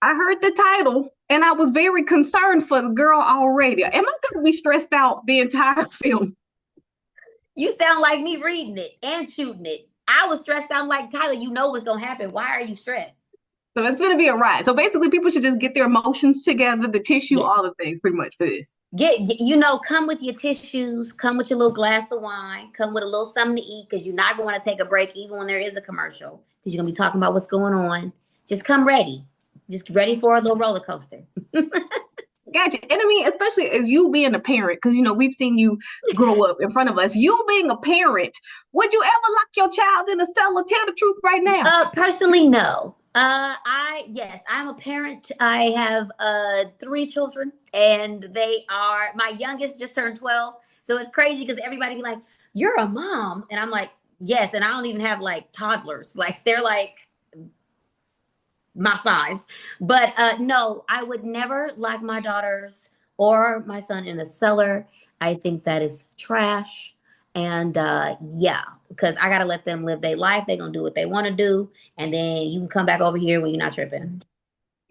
I heard the title and I was very concerned for the girl already. Am I going to be stressed out the entire film? You sound like me reading it and shooting it. I was stressed out. I'm like, Kyla, you know what's gonna happen. Why are you stressed? So it's going to be a ride. So basically, people should just get their emotions together, the tissue, Yes. all the things pretty much for this. Come with your tissues, come with your little glass of wine, come with a little something to eat because you're not going to take a break even when there is a commercial because you're going to be talking about what's going on. Just come ready. Just ready for a little roller coaster. Gotcha. And I mean, especially as you being a parent, because, you know, we've seen you grow up in front of us. You being a parent, would you ever lock your child in a cellar? Tell the truth right now. Personally, no. Yes, I'm a parent. I have three children, and they are my youngest just turned 12. So it's crazy because everybody be like, "You're a mom," and I'm like, "Yes," and I don't even have like toddlers. Like they're like my size. But no, I would never lock my daughters or my son in the cellar. I think that is trash. And yeah, because I gotta let them live their life. They're gonna do what they want to do, and then you can come back over here when you're not tripping.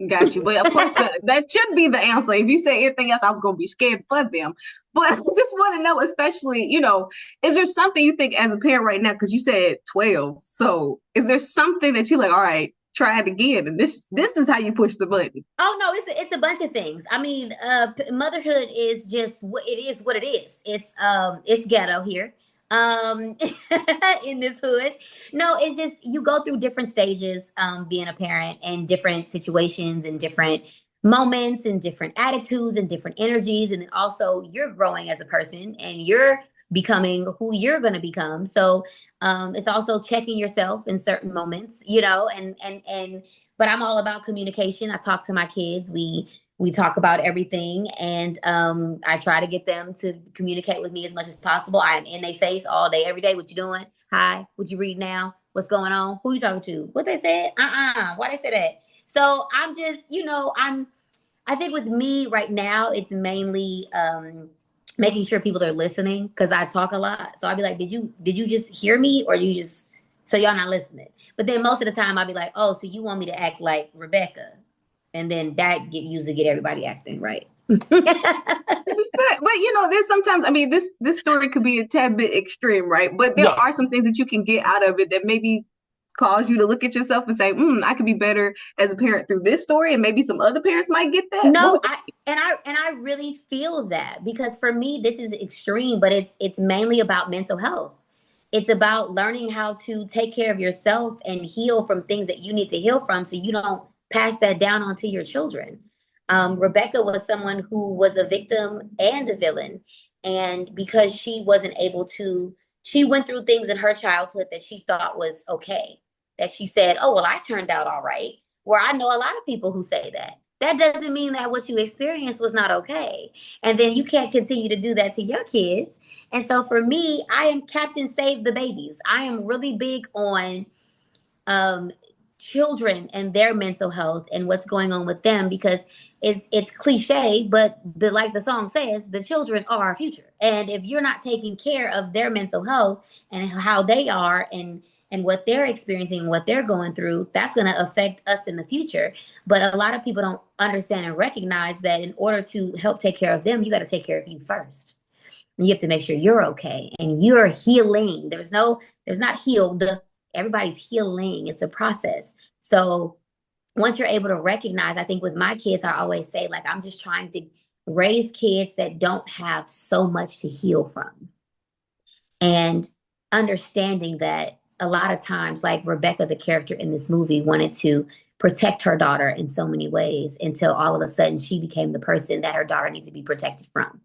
Got you. But of course, that should be the answer. If you say anything else, I was going to be scared for them. But I just want to know, especially, you know, is there something you think as a parent right now? Because you said 12. So is there something that you're like, all right, try it again? And this is how you push the button. Oh no, it's a bunch of things. I mean, motherhood is just what it is. What it is. It's ghetto here, um, in this hood. No, it's just you go through different stages, being a parent, and different situations, and different moments, and different attitudes, and different energies, and then also you're growing as a person, and you're becoming who you're going to become. So, it's also checking yourself in certain moments, and but I'm all about communication. I talk to my kids. We talk about everything, and I try to get them to communicate with me as much as possible. I am in their face all day, every day. What you doing? Hi. What you read now? What's going on? Who you talking to? What they said? Why they say that? So I'm just, I think with me right now, it's mainly making sure people are listening because I talk a lot. So I'll be like, did you just hear me or you just so y'all not listening? But then most of the time I'll be like, oh, so you want me to act like Rebecca, and then that usually get everybody acting right. But you know, there's sometimes, I mean, this story could be a tad bit extreme, right? But there are Yes. some things that you can get out of it that maybe cause you to look at yourself and say, I could be better as a parent through this story, and maybe some other parents might get that. What No, would I really feel that because for me this is extreme, but it's mainly about mental health. It's about learning how to take care of yourself and heal from things that you need to heal from so you don't pass that down onto your children. Rebecca was someone who was a victim and a villain. And because she wasn't able to, she went through things in her childhood that she thought was okay. That she said, oh, well, I turned out all right. Where I know a lot of people who say that. That doesn't mean that what you experienced was not okay. And then you can't continue to do that to your kids. And so for me, I am Captain Save the Babies. I am really big on um, children and their mental health and what's going on with them because it's cliche, but like the song says, the children are our future. And if you're not taking care of their mental health and how they are and what they're experiencing, what they're going through, that's going to affect us in the future. But a lot of people don't understand and recognize that in order to help take care of them, you got to take care of you first. And you have to make sure you're okay and you're healing. There's not healed. Everybody's healing. It's a process. So once you're able to recognize, I think with my kids, I always say, like, I'm just trying to raise kids that don't have so much to heal from. And understanding that a lot of times, like Rebecca, the character in this movie, wanted to protect her daughter in so many ways until all of a sudden she became the person that her daughter needs to be protected from.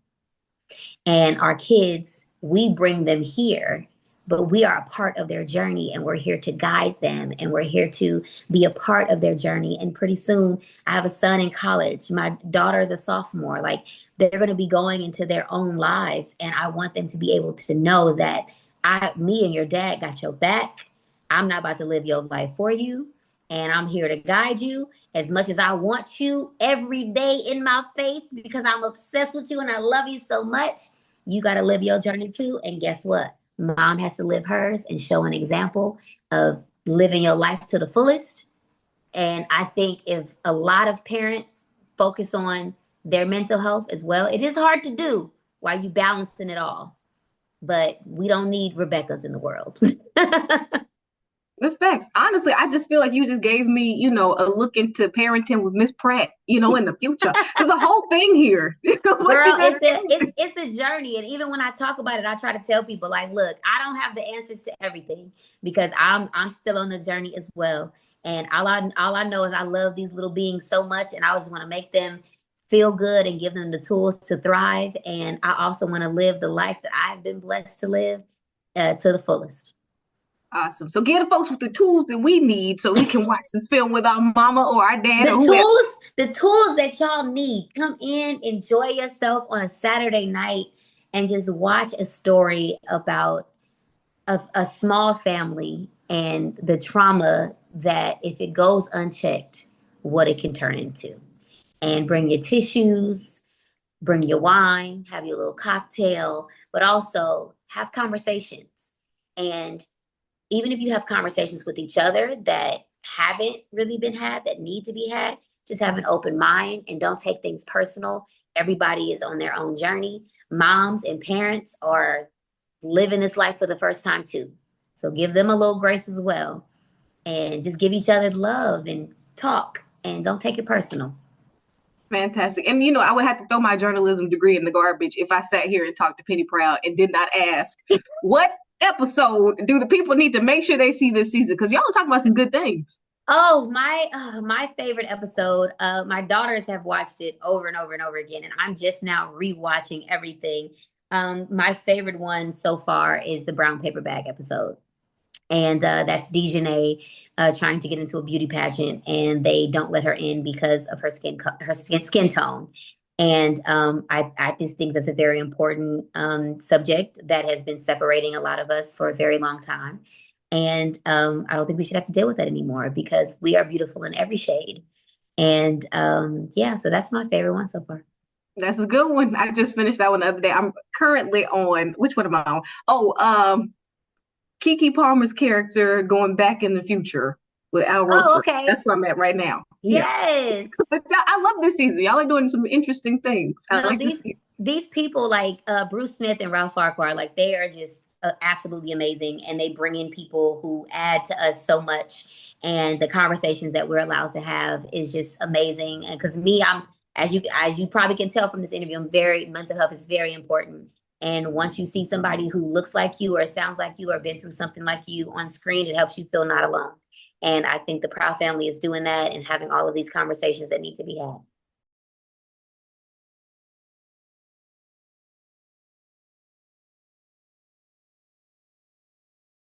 And our kids, we bring them here, but we are a part of their journey and we're here to guide them and we're here to be a part of their journey. And pretty soon, I have a son in college. My daughter is a sophomore. Like they're going to be going into their own lives. And I want them to be able to know that me and your dad got your back. I'm not about to live your life for you. And I'm here to guide you as much as I want you every day in my face because I'm obsessed with you and I love you so much. You got to live your journey too. And guess what? Mom has to live hers and show an example of living your life to the fullest. And I think if a lot of parents focus on their mental health as well, it is hard to do while you balancing it all. But we don't need Rebecca's in the world. That's facts. Honestly, I just feel like you just gave me, a look into parenting with Miss Pratt, in the future. There's a whole thing here. What you Girl, just it's a journey. And even when I talk about it, I try to tell people like, look, I don't have the answers to everything because I'm still on the journey as well. And all I know is I love these little beings so much and I just want to make them feel good and give them the tools to thrive. And I also want to live the life that I've been blessed to live to the fullest. awesome. So get the folks with the tools that we need so we can watch this film with our mama or our dad or The whoever. tools, the tools that y'all need. Come in, enjoy yourself on a Saturday night, and just watch a story about a small family and the trauma that, if it goes unchecked, what it can turn into. And bring your tissues, bring your wine, have your little cocktail, but also have conversations. And even if you have conversations with each other that haven't really been had, that need to be had, just have an open mind and don't take things personal. Everybody is on their own journey. Moms and parents are living this life for the first time too. So give them a little grace as well. And just give each other love and talk and don't take it personal. Fantastic. And I would have to throw my journalism degree in the garbage if I sat here and talked to Penny Proud and did not ask what episode do the people need to make sure they see this season? Because y'all are talking about some good things. Oh, my favorite episode. My daughters have watched it over and over and over again, and I'm just now rewatching everything. My favorite one so far is the brown paper bag episode. And that's Dejanay trying to get into a beauty pageant, and they don't let her in because of her skin tone. And I just think that's a very important subject that has been separating a lot of us for a very long time. And I don't think we should have to deal with that anymore because we are beautiful in every shade. And yeah, so that's my favorite one so far. That's a good one. I just finished that one the other day. I'm currently on, which one am I on? Oh, Kiki Palmer's character going back in the future with Al Oh, Roker. okay. That's where I'm at right now. Yeah. Yes. But I love this season. Y'all are doing some interesting things. I No, like to these see. these people like Bruce Smith and Ralph Farquhar, like they are just absolutely amazing, and they bring in people who add to us so much. And the conversations that we're allowed to have is just amazing. And because me, I'm as you probably can tell from this interview, I'm very mental health is very important. And once you see somebody who looks like you or sounds like you or been through something like you on screen, it helps you feel not alone. And I think the Proud family is doing that and having all of these conversations that need to be had.